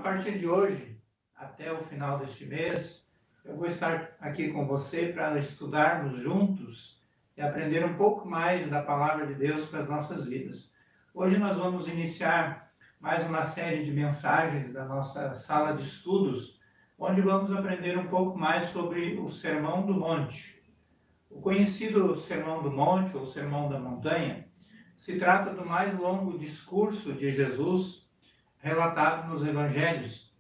partir de hoje, até o final deste mês, eu vou estar aqui com você para estudarmos juntos e aprender um pouco mais da Palavra de Deus para as nossas vidas. Hoje nós vamos iniciar mais uma série de mensagens da nossa sala de estudos, onde vamos aprender um pouco mais sobre o Sermão do Monte. O conhecido Sermão do Monte, ou Sermão da Montanha, se trata do mais longo discurso de Jesus relatado nos Evangelhos.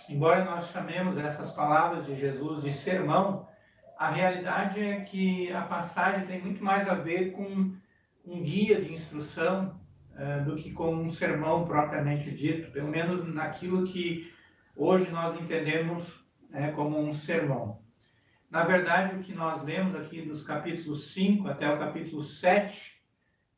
Embora nós chamemos essas palavras de Jesus de sermão, a realidade é que a passagem tem muito mais a ver com um guia de instrução do que com um sermão propriamente dito, pelo menos naquilo que hoje nós entendemos como um sermão. Na verdade, o que nós lemos aqui dos capítulos 5 até o capítulo 7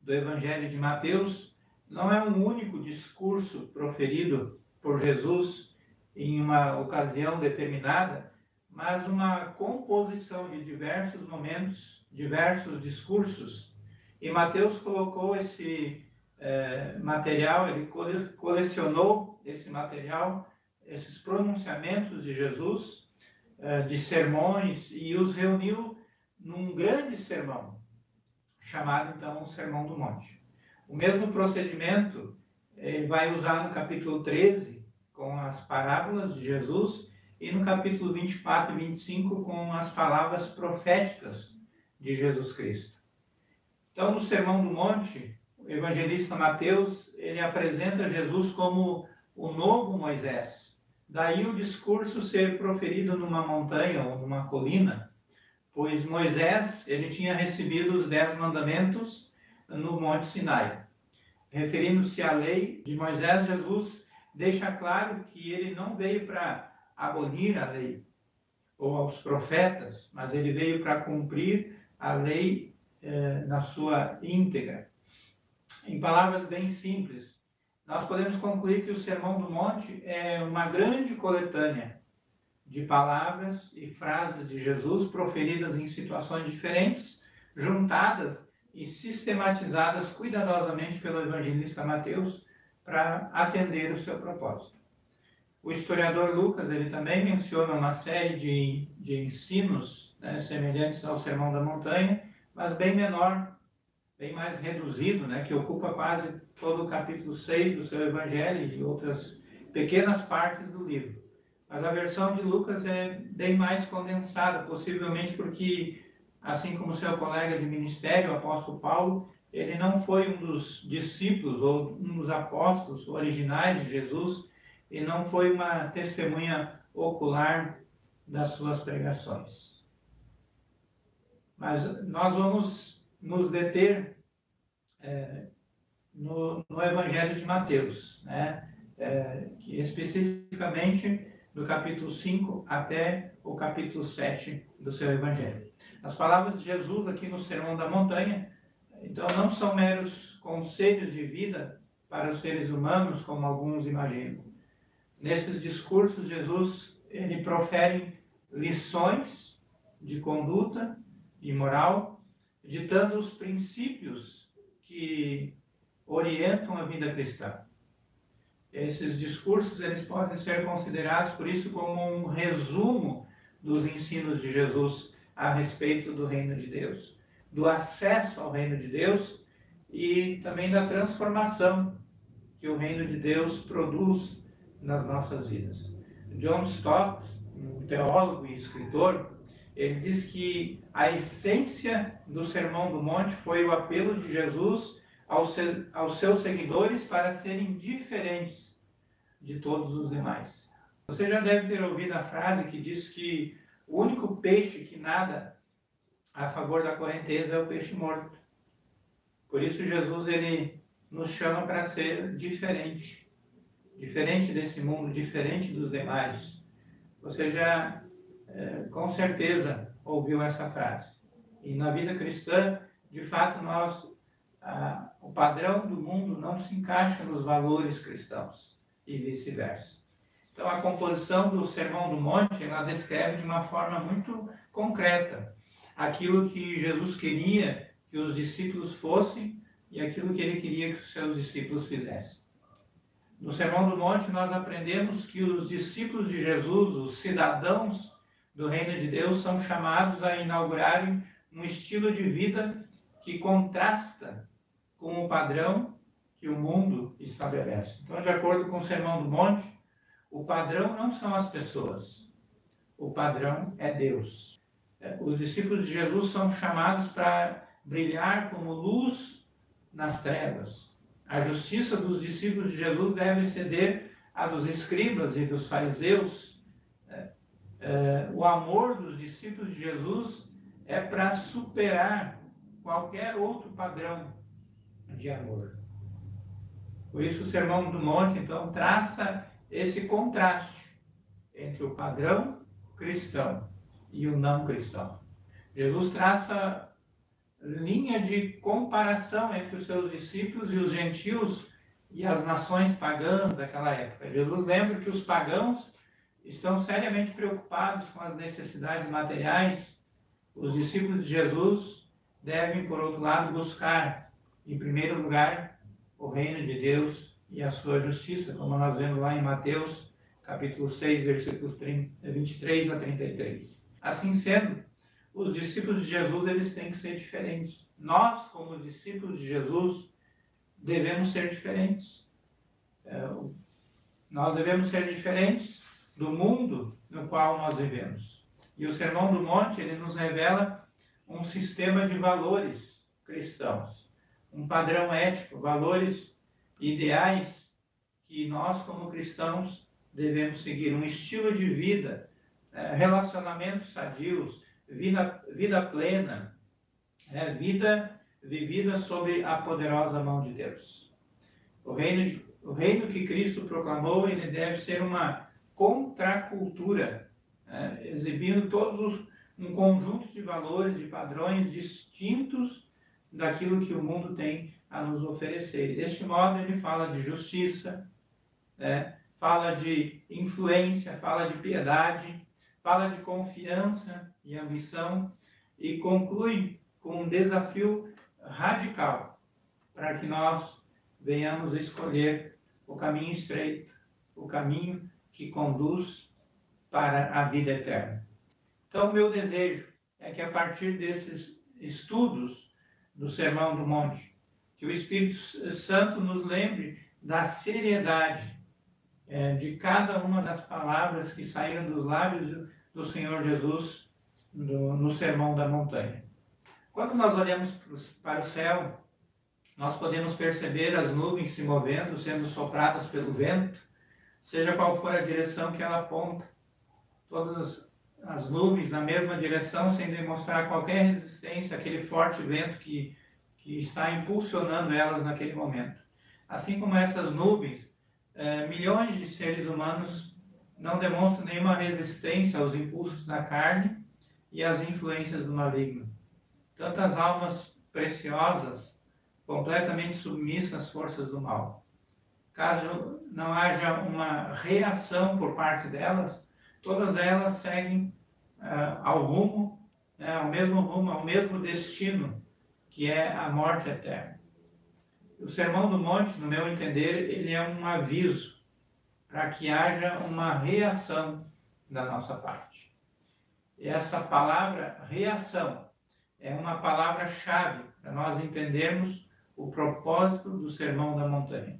do Evangelho de Mateus não é um único discurso proferido por Jesus em uma ocasião determinada, mas uma composição de diversos momentos, diversos discursos. E Mateus colocou esse material, ele colecionou esse material, esses pronunciamentos de Jesus, de sermões, e os reuniu num grande sermão, chamado então o Sermão do Monte. O mesmo procedimento ele vai usar no capítulo 13, com as parábolas de Jesus, e no capítulo 24 e 25, com as palavras proféticas de Jesus Cristo. Então, no Sermão do Monte, o evangelista Mateus, ele apresenta Jesus como o novo Moisés. Daí o discurso ser proferido numa montanha ou numa colina, pois Moisés, ele tinha recebido os 10 mandamentos no Monte Sinai. Referindo-se à lei de Moisés, Jesus deixa claro que ele não veio para abolir a lei ou aos profetas, mas ele veio para cumprir a lei na sua íntegra. Em palavras bem simples, nós podemos concluir que o Sermão do Monte é uma grande coletânea de palavras e frases de Jesus proferidas em situações diferentes, juntadas e sistematizadas cuidadosamente pelo evangelista Mateus para atender o seu propósito. O historiador Lucas ele também menciona uma série de ensinos semelhantes ao Sermão da Montanha, mas bem menor, bem mais reduzido, que ocupa quase todo o capítulo 6 do seu evangelho e outras pequenas partes do livro. Mas a versão de Lucas é bem mais condensada, possivelmente porque, assim como seu colega de ministério, o apóstolo Paulo, ele não foi um dos discípulos ou um dos apóstolos originais de Jesus e não foi uma testemunha ocular das suas pregações. Mas nós vamos nos deter no Evangelho de Mateus, que especificamente do capítulo 5 até o capítulo 7 do seu Evangelho. As palavras de Jesus aqui no Sermão da Montanha, então, não são meros conselhos de vida para os seres humanos, como alguns imaginam. Nesses discursos, Jesus ele profere lições de conduta e moral, ditando os princípios que orientam a vida cristã. Esses discursos eles podem ser considerados, por isso, como um resumo dos ensinos de Jesus a respeito do reino de Deus, do acesso ao reino de Deus e também da transformação que o reino de Deus produz nas nossas vidas. John Stott, um teólogo e escritor, ele diz que a essência do Sermão do Monte foi o apelo de Jesus aos seus seguidores para serem diferentes de todos os demais. Você já deve ter ouvido a frase que diz que o único peixe que nada a favor da correnteza é o peixe morto. Por isso Jesus ele nos chama para ser diferente desse mundo, diferente dos demais. Você já com certeza ouviu essa frase. E na vida cristã, de fato, o padrão do mundo não se encaixa nos valores cristãos e vice-versa. Então, a composição do Sermão do Monte, ela descreve de uma forma muito concreta aquilo que Jesus queria que os discípulos fossem e aquilo que ele queria que os seus discípulos fizessem. No Sermão do Monte nós aprendemos que os discípulos de Jesus, os cidadãos do reino de Deus, são chamados a inaugurarem um estilo de vida que contrasta com o padrão que o mundo estabelece. Então, de acordo com o Sermão do Monte, o padrão não são as pessoas, o padrão é Deus. Os discípulos de Jesus são chamados para brilhar como luz nas trevas. A justiça dos discípulos de Jesus deve exceder a dos escribas e dos fariseus. O amor dos discípulos de Jesus é para superar qualquer outro padrão de amor. Por isso o Sermão do Monte, então, traça esse contraste entre o padrão cristão e o não cristão. Jesus traça linha de comparação entre os seus discípulos e os gentios e as nações pagãs daquela época. Jesus lembra que os pagãos estão seriamente preocupados com as necessidades materiais. Os discípulos de Jesus devem, por outro lado, buscar, em primeiro lugar, o reino de Deus e a sua justiça, como nós vemos lá em Mateus, capítulo 6, versículos 23 a 33. Assim sendo, os discípulos de Jesus, eles têm que ser diferentes. Nós, como discípulos de Jesus, devemos ser diferentes. Nós devemos ser diferentes do mundo no qual nós vivemos. E o Sermão do Monte, ele nos revela um sistema de valores cristãos, um padrão ético, valores ideais que nós, como cristãos, devemos seguir, um estilo de vida, relacionamentos sadios, vida plena, vida vivida sob a poderosa mão de Deus. O reino que Cristo proclamou, ele deve ser uma contracultura, exibindo um conjunto de valores, de padrões distintos daquilo que o mundo tem a nos oferecer. E deste modo ele fala de justiça, fala de influência, fala de piedade, fala de confiança e ambição e conclui com um desafio radical para que nós venhamos escolher o caminho estreito, o caminho que conduz para a vida eterna. Então, meu desejo é que a partir desses estudos do Sermão do Monte, que o Espírito Santo nos lembre da seriedade de cada uma das palavras que saíram dos lábios do Senhor Jesus no Sermão da Montanha. Quando nós olhamos para o céu, nós podemos perceber as nuvens se movendo, sendo sopradas pelo vento, seja qual for a direção que ela aponta. Todas as nuvens na mesma direção, sem demonstrar qualquer resistência àquele forte vento que está impulsionando elas naquele momento. Assim como essas nuvens, milhões de seres humanos não demonstram nenhuma resistência aos impulsos da carne e às influências do maligno. Tantas almas preciosas, completamente submissas às forças do mal. Caso não haja uma reação por parte delas, todas elas seguem ao rumo, ao mesmo destino, que é a morte eterna. O Sermão do Monte, no meu entender, ele é um aviso para que haja uma reação da nossa parte. E essa palavra reação é uma palavra-chave para nós entendermos o propósito do Sermão da Montanha.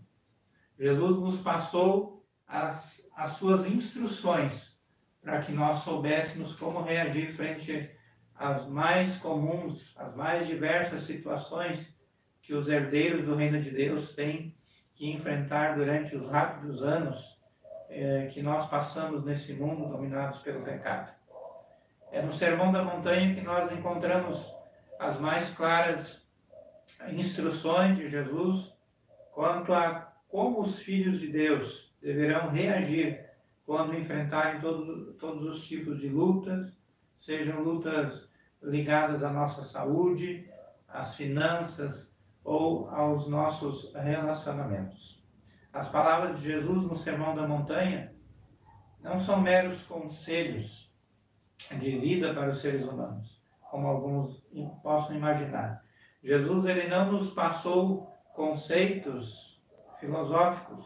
Jesus nos passou as suas instruções para que nós soubéssemos como reagir frente às mais comuns, às mais diversas situações que os herdeiros do reino de Deus têm que enfrentar durante os rápidos anos que nós passamos nesse mundo dominados pelo pecado. É no Sermão da Montanha que nós encontramos as mais claras instruções de Jesus quanto a como os filhos de Deus deverão reagir quando enfrentarem todos os tipos de lutas, sejam lutas ligadas à nossa saúde, às finanças ou aos nossos relacionamentos. As palavras de Jesus no Sermão da Montanha não são meros conselhos de vida para os seres humanos, como alguns possam imaginar. Jesus ele não nos passou conceitos filosóficos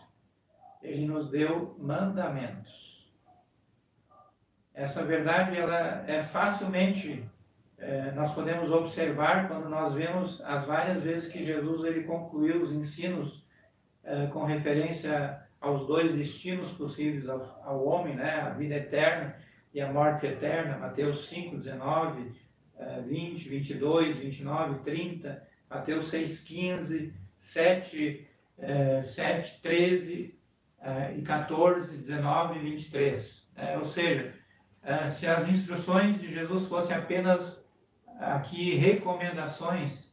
ele nos deu mandamentos. Essa verdade, ela é facilmente, nós podemos observar quando nós vemos as várias vezes que Jesus ele concluiu os ensinos com referência aos dois destinos possíveis ao homem, né? A vida eterna e a morte eterna. Mateus 5, 19, 20, 22, 29, 30, Mateus 6, 15, 7, 13 e 14, 19 e 23. Ou seja, se as instruções de Jesus fossem apenas aqui recomendações,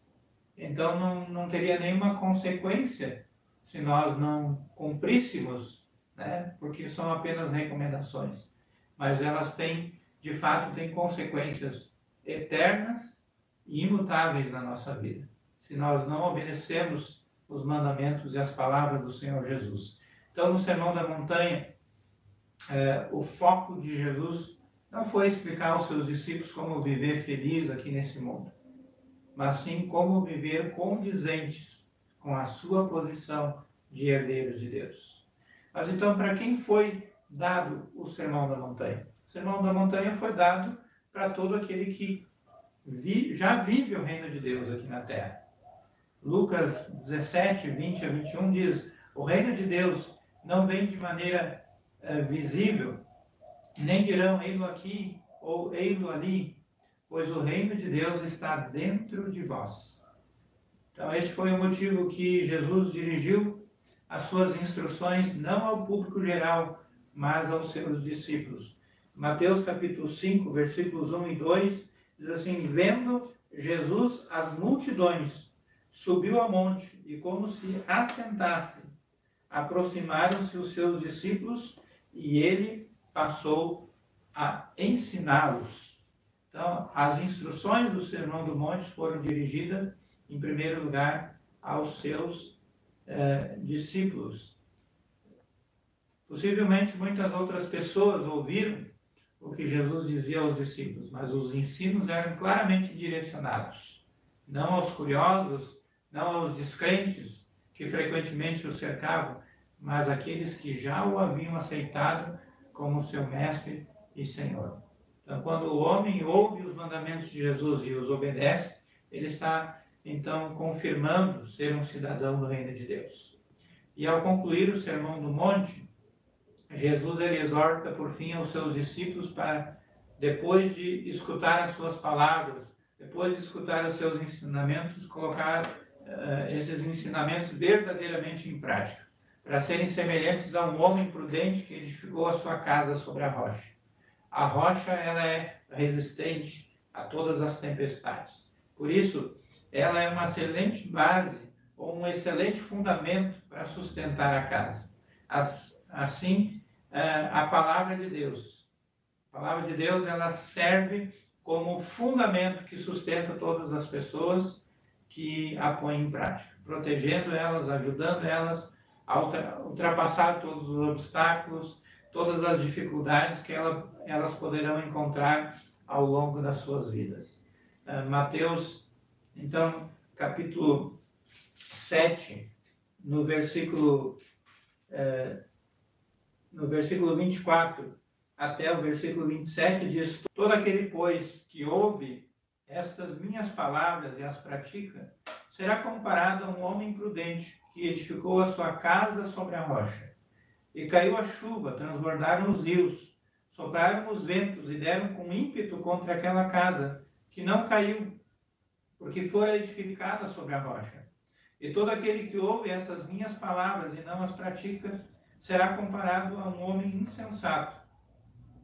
então não teria nenhuma consequência se nós não cumpríssemos, né? Porque são apenas recomendações. Mas elas têm, de fato, têm consequências eternas e imutáveis na nossa vida, se nós não obedecemos os mandamentos e as palavras do Senhor Jesus. Então, no Sermão da Montanha, o foco de Jesus não foi explicar aos seus discípulos como viver feliz aqui nesse mundo, mas sim como viver condizentes com a sua posição de herdeiros de Deus. Mas então, para quem foi dado o Sermão da Montanha? O Sermão da Montanha foi dado para todo aquele que já vive o reino de Deus aqui na terra. Lucas 17, 20 a 21 diz: o reino de Deus não vem de maneira visível, nem dirão ei-lo aqui ou ei-lo ali, pois o reino de Deus está dentro de vós. Então, esse foi o motivo que Jesus dirigiu as suas instruções não ao público geral, mas aos seus discípulos. Mateus capítulo 5, versículos 1 e 2, diz assim: vendo Jesus as multidões, subiu ao monte e como se assentasse, aproximaram-se os seus discípulos e ele passou a ensiná-los. Então, as instruções do Sermão do Monte foram dirigidas, em primeiro lugar, aos seus discípulos. Possivelmente muitas outras pessoas ouviram o que Jesus dizia aos discípulos, mas os ensinos eram claramente direcionados, não aos curiosos, não aos descrentes que frequentemente o cercavam, mas àqueles que já o haviam aceitado como seu mestre e Senhor. Então, quando o homem ouve os mandamentos de Jesus e os obedece, ele está então confirmando ser um cidadão do reino de Deus. E ao concluir o Sermão do Monte, Jesus ele exorta por fim aos seus discípulos para, depois de escutar as suas palavras, depois de escutar os seus ensinamentos, colocar esses ensinamentos verdadeiramente em prática, para serem semelhantes a um homem prudente que edificou a sua casa sobre a rocha. A rocha ela é resistente a todas as tempestades. Por isso, ela é uma excelente base ou um excelente fundamento para sustentar a casa. Assim, a palavra de Deus. A palavra de Deus ela serve como fundamento que sustenta todas as pessoas que a põem em prática, protegendo elas, ajudando elas a ultrapassar todos os obstáculos, todas as dificuldades que elas poderão encontrar ao longo das suas vidas. Mateus, então, capítulo 7, no versículo 24 até o versículo 27, diz: todo aquele, pois, que ouve estas minhas palavras e as pratica, será comparado a um homem prudente que edificou a sua casa sobre a rocha. E caiu a chuva, transbordaram os rios, sopraram os ventos e deram com ímpeto contra aquela casa, que não caiu, porque fora edificada sobre a rocha. E todo aquele que ouve essas minhas palavras e não as pratica, será comparado a um homem insensato,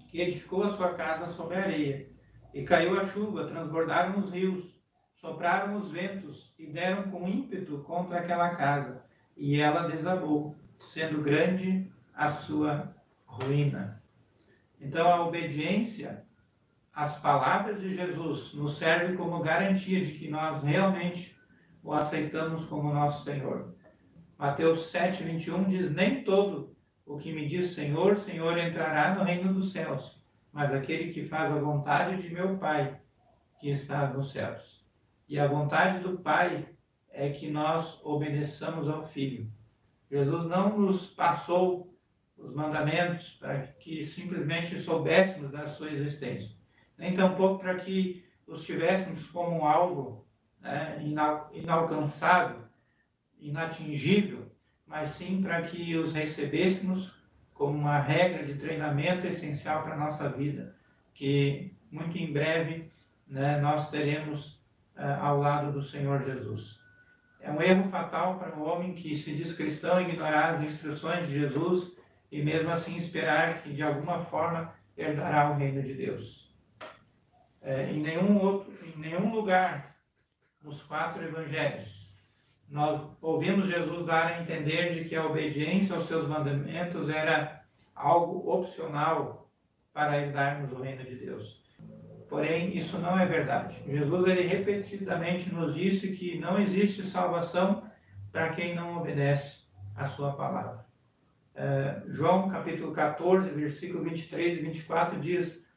que edificou a sua casa sobre a areia. E caiu a chuva, transbordaram os rios, sopraram os ventos e deram com ímpeto contra aquela casa, e ela desabou, sendo grande a sua ruína. Então, a obediência às palavras de Jesus nos serve como garantia de que nós realmente o aceitamos como nosso Senhor. Mateus 7, 21 diz: nem todo o que me diz Senhor, Senhor entrará no reino dos céus, mas aquele que faz a vontade de meu Pai que está nos céus. E a vontade do Pai é que nós obedeçamos ao Filho. Jesus não nos passou os mandamentos para que simplesmente soubéssemos da sua existência, nem tampouco para que os tivéssemos como um alvo, né, inalcançável, inatingível, mas sim para que os recebêssemos como uma regra de treinamento essencial para a nossa vida, que muito em breve, né, nós teremos ao lado do Senhor Jesus. É um erro fatal para o homem que se diz cristão ignorar as instruções de Jesus e mesmo assim esperar que de alguma forma herdará o reino de Deus. Em nenhum lugar nos 4 evangelhos nós ouvimos Jesus dar a entender de que a obediência aos seus mandamentos era algo opcional para herdarmos o reino de Deus. Porém, isso não é verdade. Jesus, ele repetidamente nos disse que não existe salvação para quem não obedece a sua palavra. João capítulo 14, versículo 23 e 24 diz: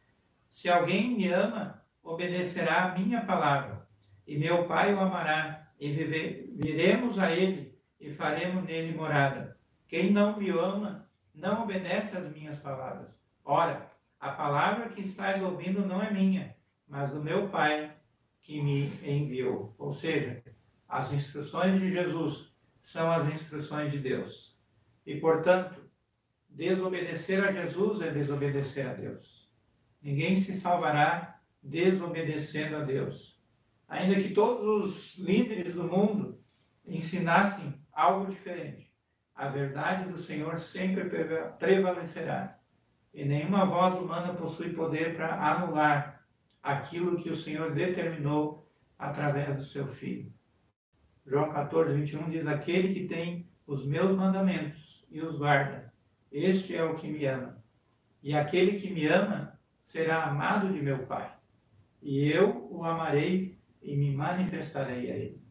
se alguém me ama, obedecerá a minha palavra, e meu Pai o amará, e viremos a ele, e faremos nele morada. Quem não me ama, não obedece às minhas palavras. Ora, a palavra que estás ouvindo não é minha, mas do meu Pai que me enviou. Ou seja, as instruções de Jesus são as instruções de Deus. E, portanto, desobedecer a Jesus é desobedecer a Deus. Ninguém se salvará desobedecendo a Deus. Ainda que todos os líderes do mundo ensinassem algo diferente, a verdade do Senhor sempre prevalecerá. E nenhuma voz humana possui poder para anular aquilo que o Senhor determinou através do seu Filho. João 14, 21 diz: aquele que tem os meus mandamentos e os guarda, este é o que me ama. E aquele que me ama será amado de meu Pai. E eu o amarei e me manifestarei a ele.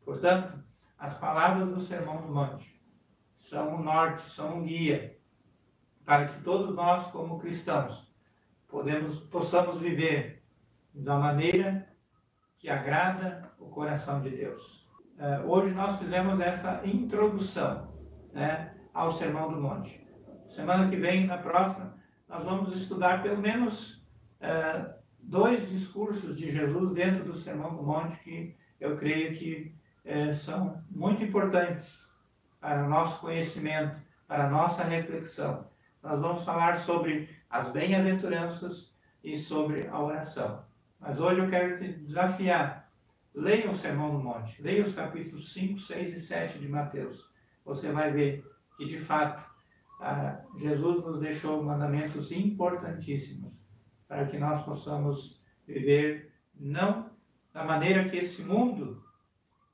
Portanto, as palavras do Sermão do Monte são um norte, são um guia, para que todos nós, como cristãos, possamos viver da maneira que agrada o coração de Deus. Hoje nós fizemos essa introdução, né, ao Sermão do Monte. Semana que vem, na próxima, nós vamos estudar pelo menos 2 discursos de Jesus dentro do Sermão do Monte que eu creio que são muito importantes para o nosso conhecimento, para a nossa reflexão. Nós vamos falar sobre as bem-aventuranças e sobre a oração. Mas hoje eu quero te desafiar. Leia o Sermão do Monte, leia os capítulos 5, 6 e 7 de Mateus. Você vai ver que, de fato, Jesus nos deixou mandamentos importantíssimos para que nós possamos viver não da maneira que esse mundo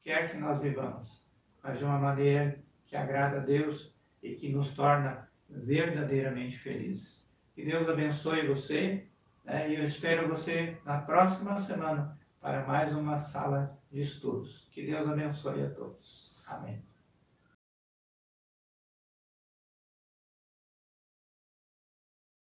quer que nós vivamos, mas de uma maneira que agrada a Deus e que nos torna verdadeiramente felizes. Que Deus abençoe você, né? E eu espero você na próxima semana para mais uma sala de estudos. Que Deus abençoe a todos. Amém.